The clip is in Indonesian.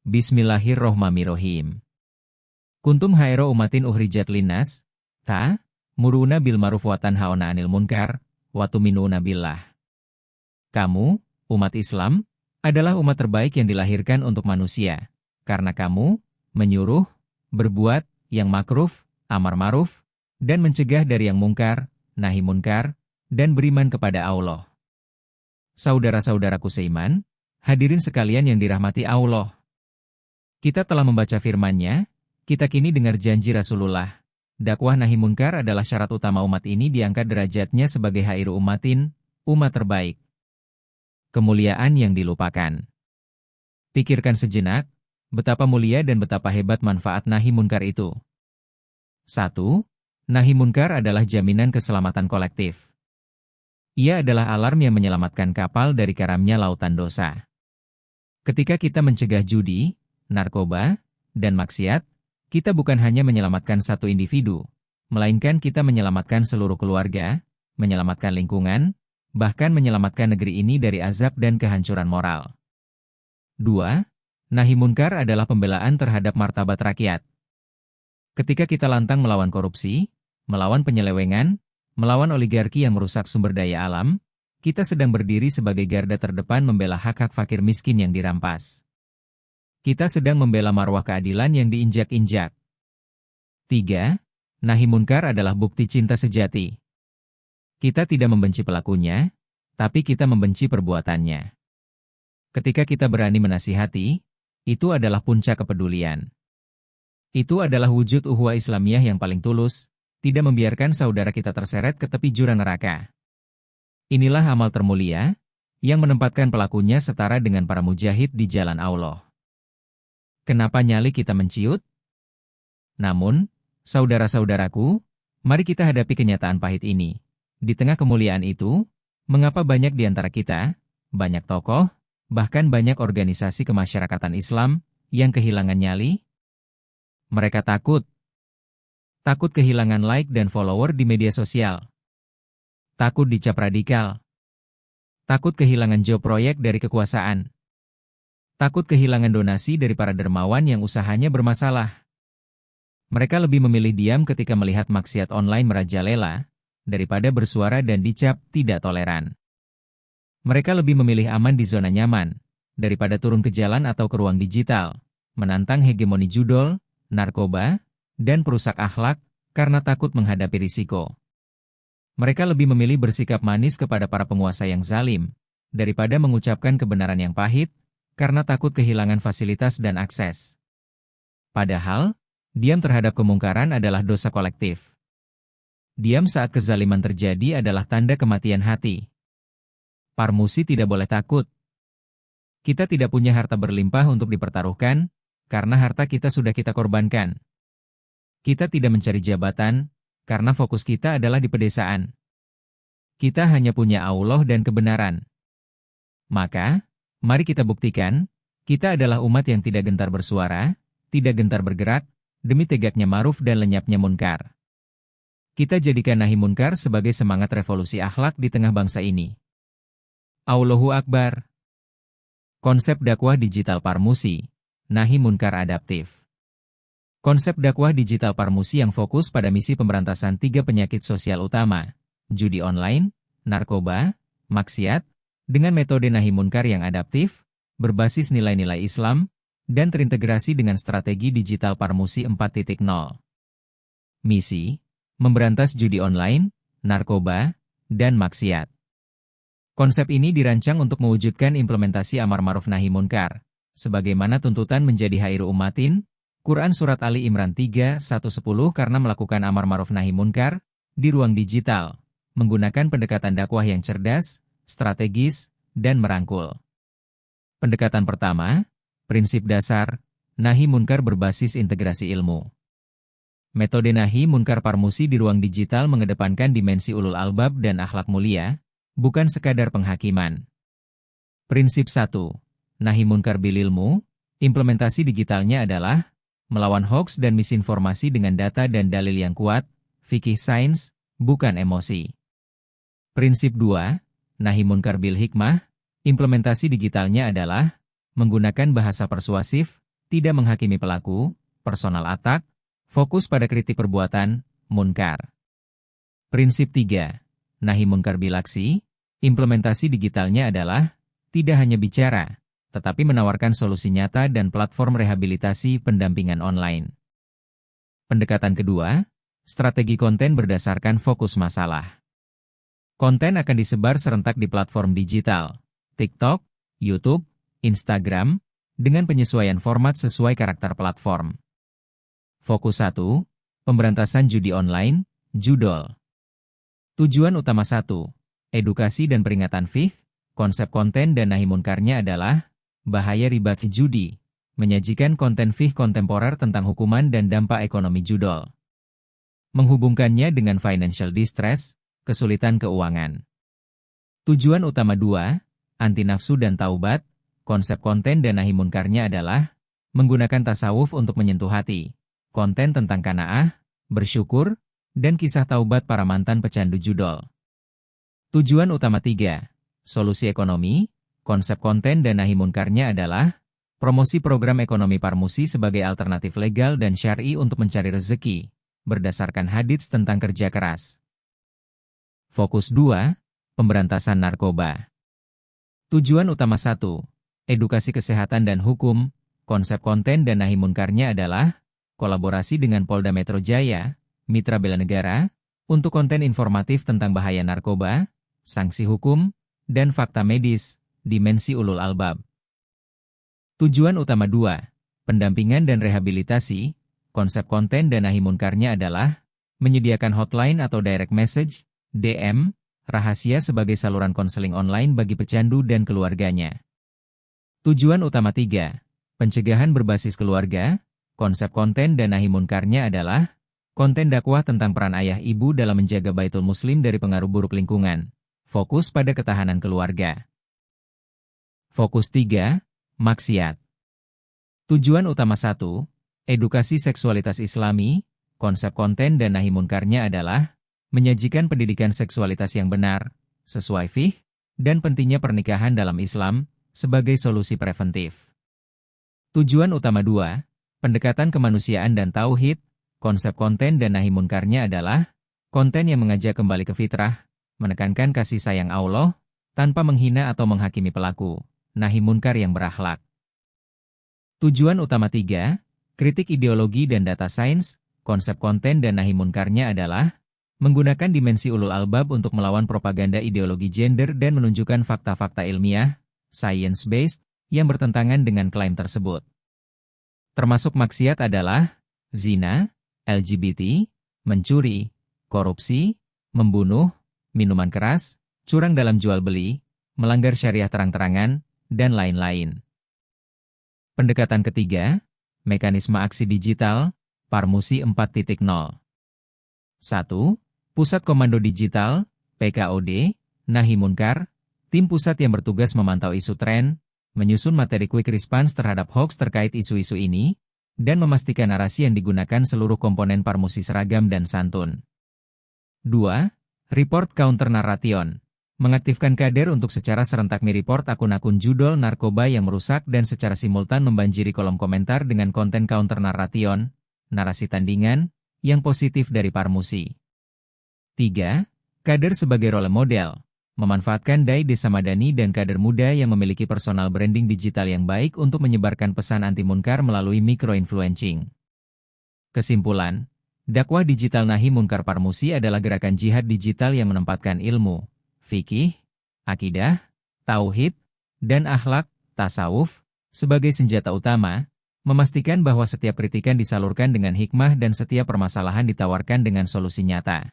Bismillahirrohmanirrohim. Kuntum hairo umatin uhrijat linnas, ta, muruna bil ma'ruf wa tanhauna 'anil munkar, wa tu'minuna billah. Kamu, umat Islam, adalah umat terbaik yang dilahirkan untuk manusia, karena kamu menyuruh, berbuat yang makruf, amar ma'ruf, dan mencegah dari yang mungkar, nahi munkar, dan beriman kepada Allah. Saudara-saudaraku seiman, hadirin sekalian yang dirahmati Allah. Kita telah membaca firman-Nya, kita kini dengar janji Rasulullah. Dakwah nahi munkar adalah syarat utama umat ini diangkat derajatnya sebagai khairu umatin, umat terbaik. Kemuliaan yang dilupakan. Pikirkan sejenak, betapa mulia dan betapa hebat manfaat nahi munkar itu. 1. Nahi munkar adalah jaminan keselamatan kolektif. Ia adalah alarm yang menyelamatkan kapal dari karamnya lautan dosa. Ketika kita mencegah judi, narkoba, dan maksiat, kita bukan hanya menyelamatkan satu individu, melainkan kita menyelamatkan seluruh keluarga, menyelamatkan lingkungan, bahkan menyelamatkan negeri ini dari azab dan kehancuran moral. 2. Nahi munkar adalah pembelaan terhadap martabat rakyat. Ketika kita lantang melawan korupsi, melawan penyelewengan, melawan oligarki yang merusak sumber daya alam, kita sedang berdiri sebagai garda terdepan membela hak-hak fakir miskin yang dirampas. Kita sedang membela marwah keadilan yang diinjak-injak. 3. Nahi munkar adalah bukti cinta sejati. Kita tidak membenci pelakunya, tapi kita membenci perbuatannya. Ketika kita berani menasihati, itu adalah puncak kepedulian. Itu adalah wujud ukhuwah Islamiyah yang paling tulus, tidak membiarkan saudara kita terseret ke tepi jurang neraka. Inilah amal termulia, yang menempatkan pelakunya setara dengan para mujahid di jalan Allah. Kenapa nyali kita menciut? Namun, saudara-saudaraku, mari kita hadapi kenyataan pahit ini. Di tengah kemuliaan itu, mengapa banyak di antara kita, banyak tokoh, bahkan banyak organisasi kemasyarakatan Islam, yang kehilangan nyali? Mereka takut. Takut kehilangan like dan follower di media sosial. Takut dicap radikal. Takut kehilangan job proyek dari kekuasaan. Takut kehilangan donasi dari para dermawan yang usahanya bermasalah. Mereka lebih memilih diam ketika melihat maksiat online merajalela, daripada bersuara dan dicap tidak toleran. Mereka lebih memilih aman di zona nyaman, daripada turun ke jalan atau ke ruang digital, menantang hegemoni judul, narkoba, dan perusak akhlak, karena takut menghadapi risiko. Mereka lebih memilih bersikap manis kepada para penguasa yang zalim, daripada mengucapkan kebenaran yang pahit, karena takut kehilangan fasilitas dan akses. Padahal, diam terhadap kemungkaran adalah dosa kolektif. Diam saat kezaliman terjadi adalah tanda kematian hati. Parmusi tidak boleh takut. Kita tidak punya harta berlimpah untuk dipertaruhkan, karena harta kita sudah kita korbankan. Kita tidak mencari jabatan, karena fokus kita adalah di pedesaan. Kita hanya punya Allah dan kebenaran. Maka, mari kita buktikan, kita adalah umat yang tidak gentar bersuara, tidak gentar bergerak, demi tegaknya ma'ruf dan lenyapnya munkar. Kita jadikan nahi munkar sebagai semangat revolusi akhlak di tengah bangsa ini. Allahu Akbar. Konsep dakwah digital Parmusi, nahi munkar adaptif. Konsep dakwah digital Parmusi yang fokus pada misi pemberantasan 3 penyakit sosial utama, judi online, narkoba, maksiat, dengan metode nahi munkar yang adaptif, berbasis nilai-nilai Islam, dan terintegrasi dengan strategi digital Parmusi 4.0. Misi: memberantas judi online, narkoba, dan maksiat. Konsep ini dirancang untuk mewujudkan implementasi amar ma'ruf nahi munkar, sebagaimana tuntutan menjadi khairu umatin, Quran Surat Ali Imran 3:1-10 karena melakukan amar ma'ruf nahi munkar, di ruang digital, menggunakan pendekatan dakwah yang cerdas, strategis, dan merangkul. Pendekatan pertama, prinsip dasar, nahi munkar berbasis integrasi ilmu. Metode nahi munkar Parmusi di ruang digital mengedepankan dimensi ulul albab dan akhlak mulia, bukan sekadar penghakiman. Prinsip 1. Nahi munkar bililmu, implementasi digitalnya adalah melawan hoaks dan misinformasi dengan data dan dalil yang kuat, fikih sains, bukan emosi. Prinsip 2. Nahi munkar bil hikmah, implementasi digitalnya adalah menggunakan bahasa persuasif, tidak menghakimi pelaku, personal attack, fokus pada kritik perbuatan, munkar. Prinsip 3. Nahi munkar bilaksi, implementasi digitalnya adalah tidak hanya bicara, tetapi menawarkan solusi nyata dan platform rehabilitasi pendampingan online. Pendekatan kedua, strategi konten berdasarkan fokus masalah. Konten akan disebar serentak di platform digital, TikTok, YouTube, Instagram, dengan penyesuaian format sesuai karakter platform. Fokus 1, pemberantasan judi online, judol. Tujuan utama 1, edukasi dan peringatan fiqh, konsep konten dan nahi munkarnya adalah bahaya riba judi, menyajikan konten fiqh kontemporer tentang hukuman dan dampak ekonomi judol. Menghubungkannya dengan financial distress, kesulitan keuangan. Tujuan utama 2, anti nafsu dan taubat, konsep konten dan nahi munkarnya adalah menggunakan tasawuf untuk menyentuh hati, konten tentang qanaah, bersyukur, dan kisah taubat para mantan pecandu judol. Tujuan utama 3, solusi ekonomi, konsep konten dan nahi munkarnya adalah promosi program ekonomi Parmusi sebagai alternatif legal dan syar'i untuk mencari rezeki, berdasarkan hadits tentang kerja keras. Fokus 2, pemberantasan narkoba. Tujuan utama 1, edukasi kesehatan dan hukum, konsep konten dan nahi munkarnya adalah kolaborasi dengan Polda Metro Jaya, mitra bela negara, untuk konten informatif tentang bahaya narkoba, sanksi hukum, dan fakta medis, dimensi ulul albab. Tujuan utama 2, pendampingan dan rehabilitasi, konsep konten dan nahi munkarnya adalah menyediakan hotline atau direct message, DM, rahasia sebagai saluran konseling online bagi pecandu dan keluarganya. Tujuan utama 3, pencegahan berbasis keluarga, konsep konten dan nahi munkarnya adalah konten dakwah tentang peran ayah ibu dalam menjaga baitul muslim dari pengaruh buruk lingkungan, fokus pada ketahanan keluarga. Fokus 3, maksiat. Tujuan utama 1, edukasi seksualitas islami, konsep konten dan nahi munkarnya adalah menyajikan pendidikan seksualitas yang benar, sesuai fiqh, dan pentingnya pernikahan dalam Islam sebagai solusi preventif. Tujuan utama 2, pendekatan kemanusiaan dan tauhid, konsep konten dan nahi munkarnya adalah konten yang mengajak kembali ke fitrah, menekankan kasih sayang Allah, tanpa menghina atau menghakimi pelaku, nahi munkar yang berakhlak. Tujuan utama 3, kritik ideologi dan data sains, konsep konten dan nahi munkarnya adalah menggunakan dimensi ulul albab untuk melawan propaganda ideologi gender dan menunjukkan fakta-fakta ilmiah, science-based, yang bertentangan dengan klaim tersebut. Termasuk maksiat adalah zina, LGBT, mencuri, korupsi, membunuh, minuman keras, curang dalam jual beli, melanggar syariah terang-terangan, dan lain-lain. Pendekatan ketiga, mekanisme aksi digital, Parmusi 4.0. 1. Pusat Komando Digital, PKOD, Nahi Munkar, tim pusat yang bertugas memantau isu tren, menyusun materi quick response terhadap hoax terkait isu-isu ini, dan memastikan narasi yang digunakan seluruh komponen Parmusi seragam dan santun. 2. Report Counter Narration, mengaktifkan kader untuk secara serentak mereport akun-akun judol narkoba yang merusak dan secara simultan membanjiri kolom komentar dengan konten counter narration, narasi tandingan, yang positif dari Parmusi. 3. Kader sebagai role model, memanfaatkan dai desa madani dan kader muda yang memiliki personal branding digital yang baik untuk menyebarkan pesan anti munkar melalui micro-influencing. Kesimpulan, dakwah digital Nahi Munkar Parmusi adalah gerakan jihad digital yang menempatkan ilmu, fikih, akidah, tauhid, dan akhlak, tasawuf, sebagai senjata utama, memastikan bahwa setiap kritikan disalurkan dengan hikmah dan setiap permasalahan ditawarkan dengan solusi nyata.